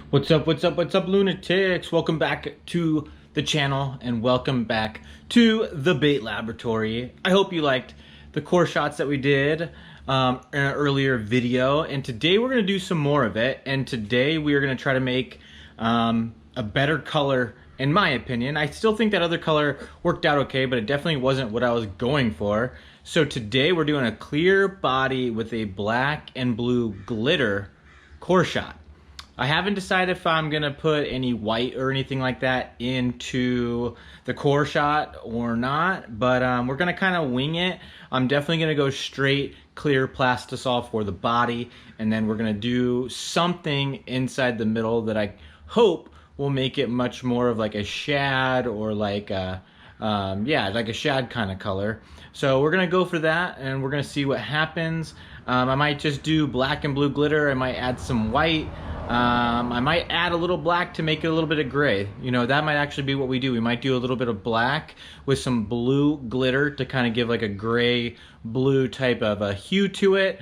What's up, what's up, what's up, lunatics? Welcome back to the channel and welcome back to the bait laboratory. I hope you liked the core shots that we did in an earlier video, and today we're going to do some more of it. And today we are going to try to make a better color, in my opinion. I still think that other color worked out okay, but it definitely wasn't what I was going for. So today we're doing a clear body with a black and blue glitter core shot. I haven't decided if I'm gonna put any white or anything like that into the core shot or not, but we're gonna kind of wing it. I'm definitely gonna go straight clear Plastisol for the body, and then we're gonna do something inside the middle that I hope will make it much more of like a shad or like a, yeah, like a shad kind of color. So we're gonna go for that and we're gonna see what happens. I might just do black and blue glitter. I might add some white. I might add a little black to make it a little bit of gray. You know, that might actually be what we do. We might do a little bit of black with some blue glitter to kind of give like a gray blue type of a hue to it.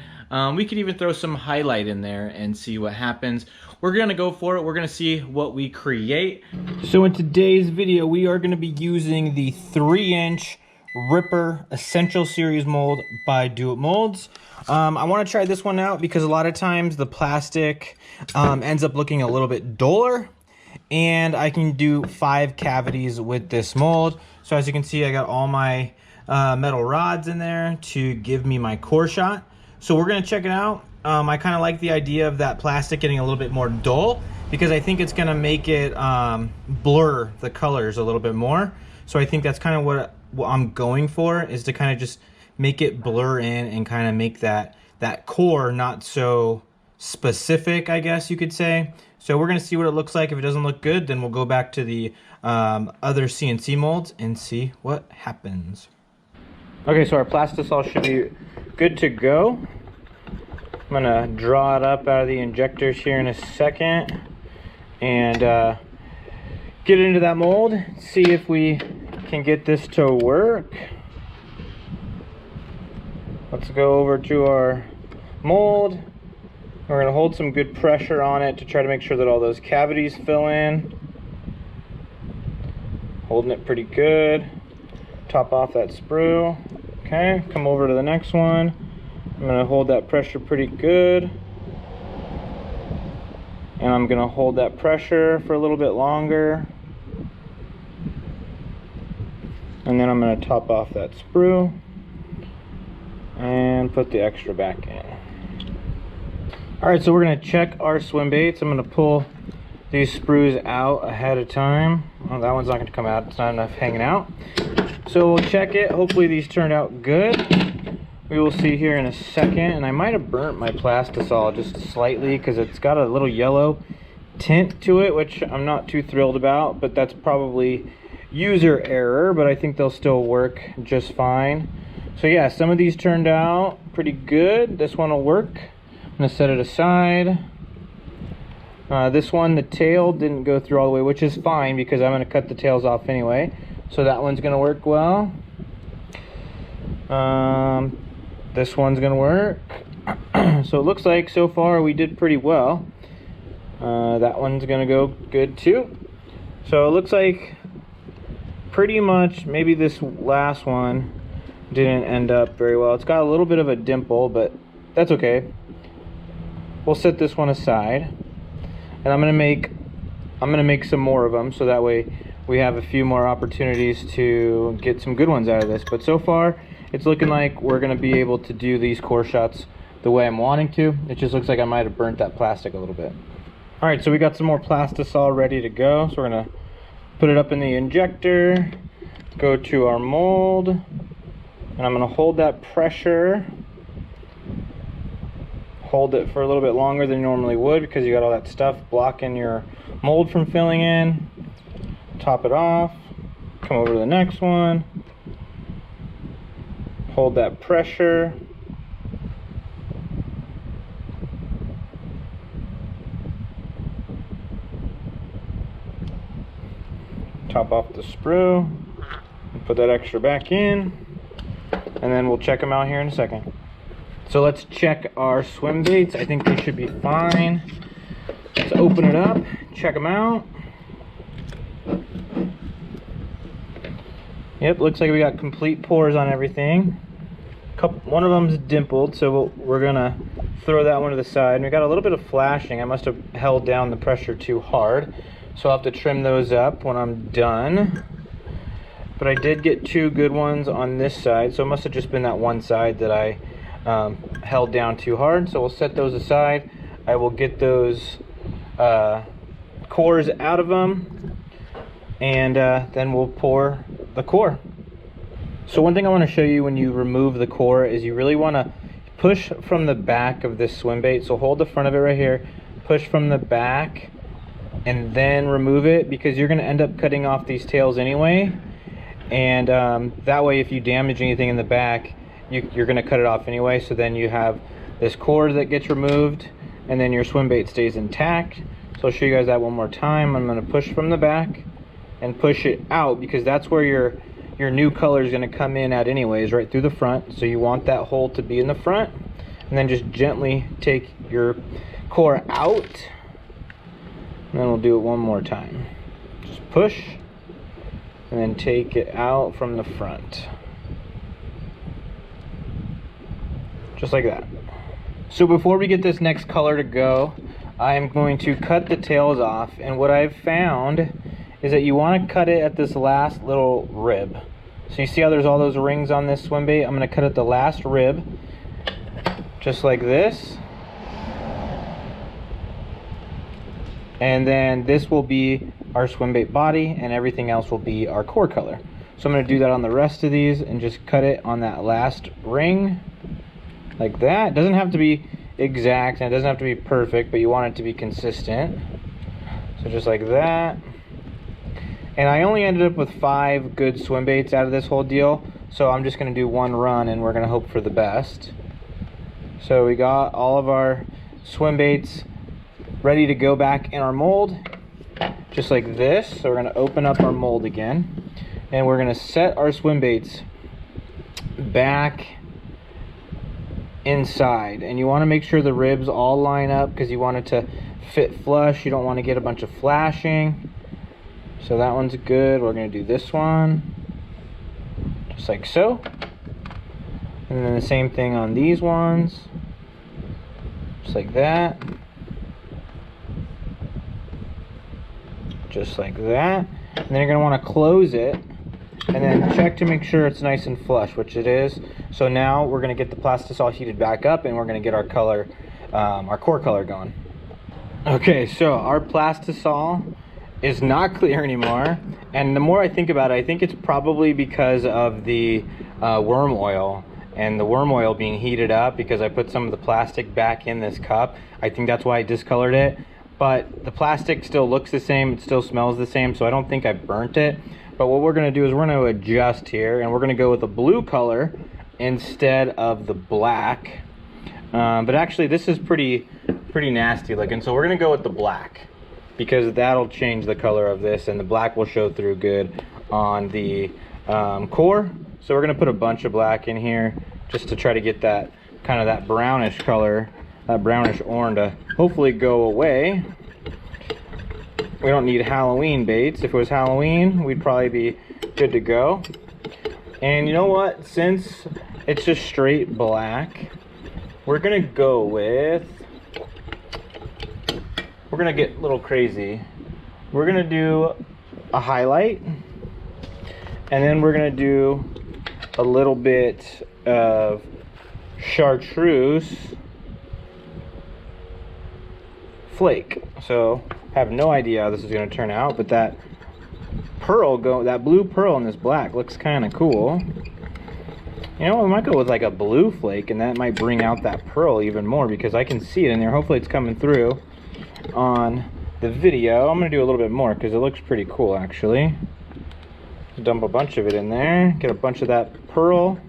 We could even throw some highlight in there and see what happens. We're gonna go for it. We're gonna see what we create. So in today's video, we are gonna be using the 3-inch Ripper Essential Series mold by Do It Molds. I want to try this one out because a lot of times the plastic ends up looking a little bit duller, and I can do 5 cavities with this mold. So as you can see, I got all my metal rods in there to give me my core shot. So we're going to check it out. I kind of like the idea of that plastic getting a little bit more dull because I think it's going to make it blur the colors a little bit more. So I think that's kind of what I'm going for, is to kind of just make it blur in and kind of make that core not so specific, I guess you could say. So we're going to see what it looks like. If it doesn't look good, then we'll go back to the other CNC molds and see what happens. Okay, so our Plastisol should be good to go. I'm going to draw it up out of the injectors here in a second and get into that mold, see if we can get this to work. Let's go over to our mold. We're going to hold some good pressure on it to try to make sure that all those cavities fill in. Holding it pretty good. Top off that sprue. Okay, come over to the next one. I'm going to hold that pressure pretty good. And I'm going to hold that pressure for a little bit longer. And then I'm going to top off that sprue and put the extra back in. Alright, so we're going to check our swim baits. I'm going to pull these sprues out ahead of time. Well, that one's not going to come out. It's not enough hanging out. So we'll check it. Hopefully these turned out good. We will see here in a second. And I might have burnt my Plastisol just slightly because it's got a little yellow tint to it, which I'm not too thrilled about, but that's probably user error, but I think they'll still work just fine. So yeah, some of these turned out pretty good. This one will work. I'm gonna set it aside. This one, the tail didn't go through all the way, which is fine because I'm gonna cut the tails off anyway. So that one's gonna work well. This one's gonna work. So it looks like so far we did pretty well. That one's gonna go good too. So it looks like pretty much, maybe this last one didn't end up very well. It's got a little bit of a dimple, but that's okay. We'll set this one aside, and I'm gonna make some more of them, so that way we have a few more opportunities to get some good ones out of this. But so far, it's looking like we're gonna be able to do these core shots the way I'm wanting to. It just looks like I might have burnt that plastic a little bit. All right, so we got some more Plastisol ready to go. So we're gonna put it up in the injector, go to our mold, and I'm gonna hold that pressure. Hold it for a little bit longer than you normally would because you got all that stuff blocking your mold from filling in. Top it off, come over to the next one, hold that pressure. Top off the sprue, and put that extra back in, and then we'll check them out here in a second. So let's check our swim baits. I think they should be fine. Let's open it up, check them out. Yep, looks like we got complete pores on everything. One of them's dimpled, so we're gonna throw that one to the side. And we got a little bit of flashing. I must have held down the pressure too hard, so I'll have to trim those up when I'm done. But I did get 2 good ones on this side, so it must have just been that one side that I held down too hard. So we'll set those aside. I will get those cores out of them, and then we'll pour the core. So one thing I want to show you when you remove the core is you really want to push from the back of this swim bait. So hold the front of it right here, push from the back, and then remove it, because you're going to end up cutting off these tails anyway. And that way, if you damage anything in the back, you're going to cut it off anyway. So then you have this core that gets removed, and then your swim bait stays intact. So I'll show you guys that one more time. I'm going to push from the back and push it out, because that's where your new color is going to come in at anyways, right through the front. So you want that hole to be in the front, and then just gently take your core out, and then we'll do it one more time. Just push, and then take it out from the front, just like that. So before we get this next color to go, I'm going to cut the tails off, and what I've found is that you want to cut it at this last little rib. So you see how there's all those rings on this swim bait? I'm going to cut at the last rib, just like this. And then this will be our swim bait body, and everything else will be our core color. So I'm going to do that on the rest of these and just cut it on that last ring, like that. It doesn't have to be exact, and it doesn't have to be perfect, but you want it to be consistent. So just like that. And I only ended up with 5 good swim baits out of this whole deal, so I'm just going to do one run, and we're going to hope for the best. So we got all of our swim baits ready to go back in our mold, just like this. So we're going to open up our mold again, and we're going to set our swim baits back inside. And you want to make sure the ribs all line up, because you want it to fit flush. You don't want to get a bunch of flashing. So that one's good. We're going to do this one, just like so. And then the same thing on these ones, just like that. Just like that. And then you're going to want to close it, and then check to make sure it's nice and flush, which it is. So now we're going to get the Plastisol heated back up, and we're going to get our color, our core color going. Okay, so our Plastisol is not clear anymore, and the more I think about it, I think it's probably because of the worm oil, and the worm oil being heated up, because I put some of the plastic back in this cup. I think that's why I discolored it, but the plastic still looks the same, it still smells the same, so I don't think I burnt it. But what we're going to do is we're going to adjust here, and we're going to go with a blue color instead of the black. But actually this is pretty nasty looking, so we're going to go with the black, because that'll change the color of this, and the black will show through good on the core. So we're going to put a bunch of black in here just to try to get that kind of that brownish color, that brownish orange, to hopefully go away. We don't need Halloween baits. If it was Halloween, we'd probably be good to go. And you know what? Since it's just straight black, we're going to go with... We're going to get a little crazy. We're going to do a highlight, and then we're going to do a little bit of chartreuse flake. So I have no idea how this is going to turn out, but that blue pearl in this black looks kind of cool. You know, we might go with like a blue flake, and that might bring out that pearl even more, because I can see it in there. Hopefully it's coming through on the video. I'm going to do a little bit more because it looks pretty cool actually. Dump a bunch of it in there, get a bunch of that pearl.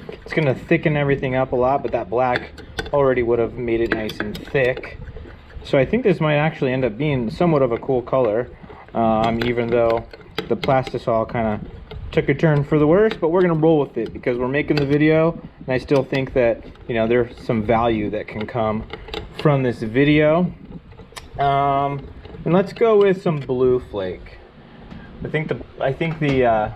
It's going to thicken everything up a lot, but that black already would have made it nice and thick. So I think this might actually end up being somewhat of a cool color, even though the Plastisol kind of took a turn for the worse, but we're going to roll with it because we're making the video, and I still think that, you know, there's some value that can come from this video. And let's go with some blue flake. I think the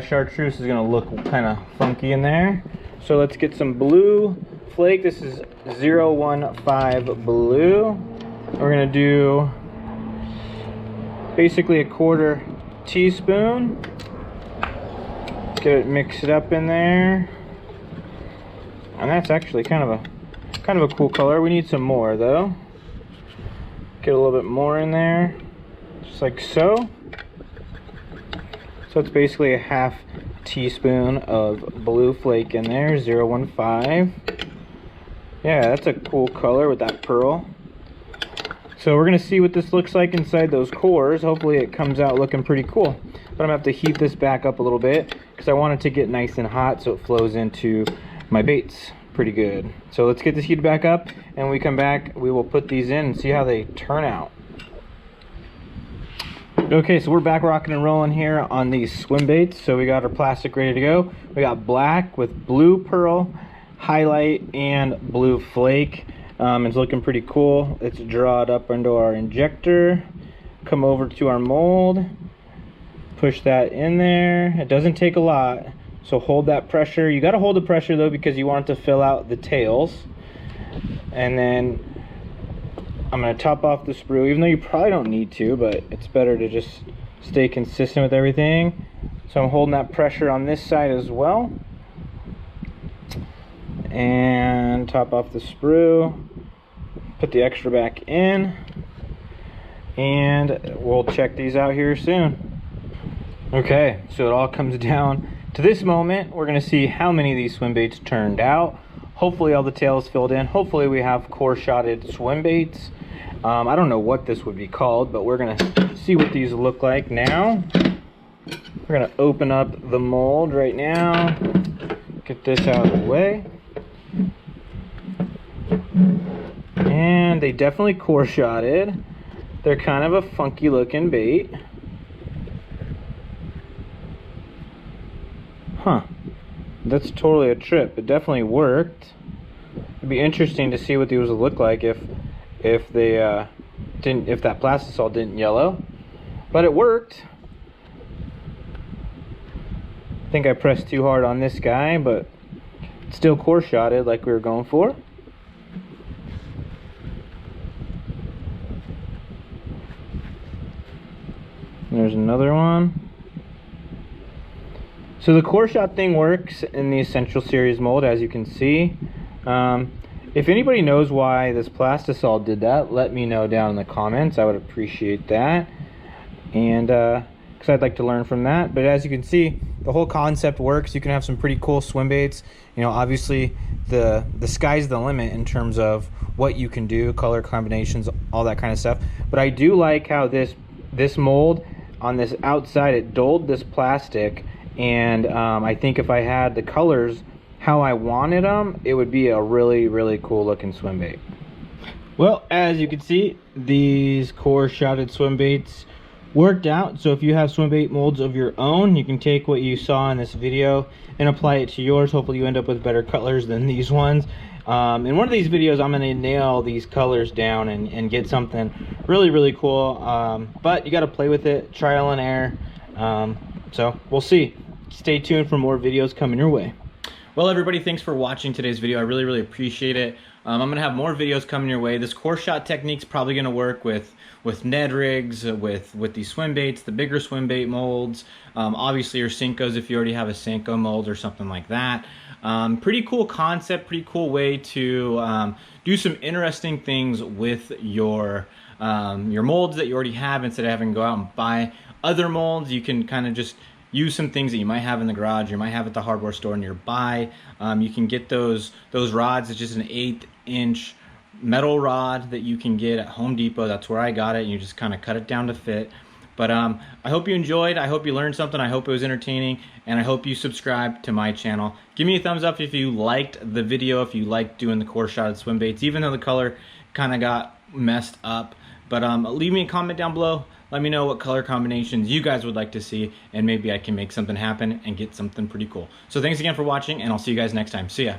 chartreuse is gonna look kind of funky in there. So let's get some blue flake. This is 015 blue. We're gonna do basically a 1/4 teaspoon. Get it mixed up in there. And that's actually kind of a cool color. We need some more though. Get a little bit more in there, just like so. So it's basically a 1/2 teaspoon of blue flake in there, 015. Yeah, that's a cool color with that pearl. So we're gonna see what this looks like inside those cores. Hopefully it comes out looking pretty cool. But I'm gonna have to heat this back up a little bit because I want it to get nice and hot so it flows into my baits pretty good. So let's get this heated back up, and when we come back, we will put these in and see how they turn out. Okay, so we're back rocking and rolling here on these swim baits. So we got our plastic ready to go. We got black with blue pearl, highlight, and blue flake. It's looking pretty cool. Let's draw it up into our injector. Come over to our mold. Push that in there. It doesn't take a lot, so hold that pressure. You got to hold the pressure though because you want it to fill out the tails. And then I'm going to top off the sprue, even though you probably don't need to, but it's better to just stay consistent with everything. So I'm holding that pressure on this side as well. And top off the sprue. Put the extra back in. And we'll check these out here soon. Okay, so it all comes down to this moment. We're going to see how many of these swim baits turned out. Hopefully all the tails filled in. Hopefully we have core shotted swim baits. I don't know what this would be called, but we're going to see what these look like now. We're going to open up the mold right now. Get this out of the way. And they definitely core shotted. They're kind of a funky looking bait. Huh, that's totally a trip. It definitely worked. It'd be interesting to see what these would look like if that Plastisol didn't yellow. But it worked. I think I pressed too hard on this guy, but it's still core shotted like we were going for. There's another one. So the core shot thing works in the Essential Series mold, as you can see. If anybody knows why this Plastisol did that, let me know down in the comments. I would appreciate that. And because I'd like to learn from that. But as you can see, the whole concept works. You can have some pretty cool swim baits. You know, obviously the sky's the limit in terms of what you can do, color combinations, all that kind of stuff. But I do like how this mold on this outside, it dulled this plastic. And I think if I had the colors how I wanted them, it would be a really, really cool looking swim bait. Well, as you can see, these core shotted swim baits worked out. So if you have swim bait molds of your own, you can take what you saw in this video and apply it to yours. Hopefully you end up with better colors than these ones. In one of these videos, I'm going to nail these colors down and get something really, really cool. But you got to play with it, trial and error. So we'll see. Stay tuned for more videos coming your way. Well, everybody, thanks for watching today's video. I really, really appreciate it. I'm going to have more videos coming your way. This core shot technique's probably going to work with Ned rigs, with these swim baits, the bigger swim bait molds, obviously your Senkos if you already have a Senko mold or something like that. Pretty cool concept, pretty cool way to do some interesting things with your molds that you already have. Instead of having to go out and buy other molds, you can kind of just use some things that you might have in the garage, you might have at the hardware store nearby. You can get those rods. It's just an 1/8" metal rod that you can get at Home Depot. That's where I got it. And you just kind of cut it down to fit. But I hope you enjoyed. I hope you learned something. I hope it was entertaining. And I hope you subscribe to my channel. Give me a thumbs up if you liked the video, if you liked doing the core shotted swim baits, even though the color kind of got messed up. But leave me a comment down below. Let me know what color combinations you guys would like to see, and maybe I can make something happen and get something pretty cool. So thanks again for watching, and I'll see you guys next time. See ya.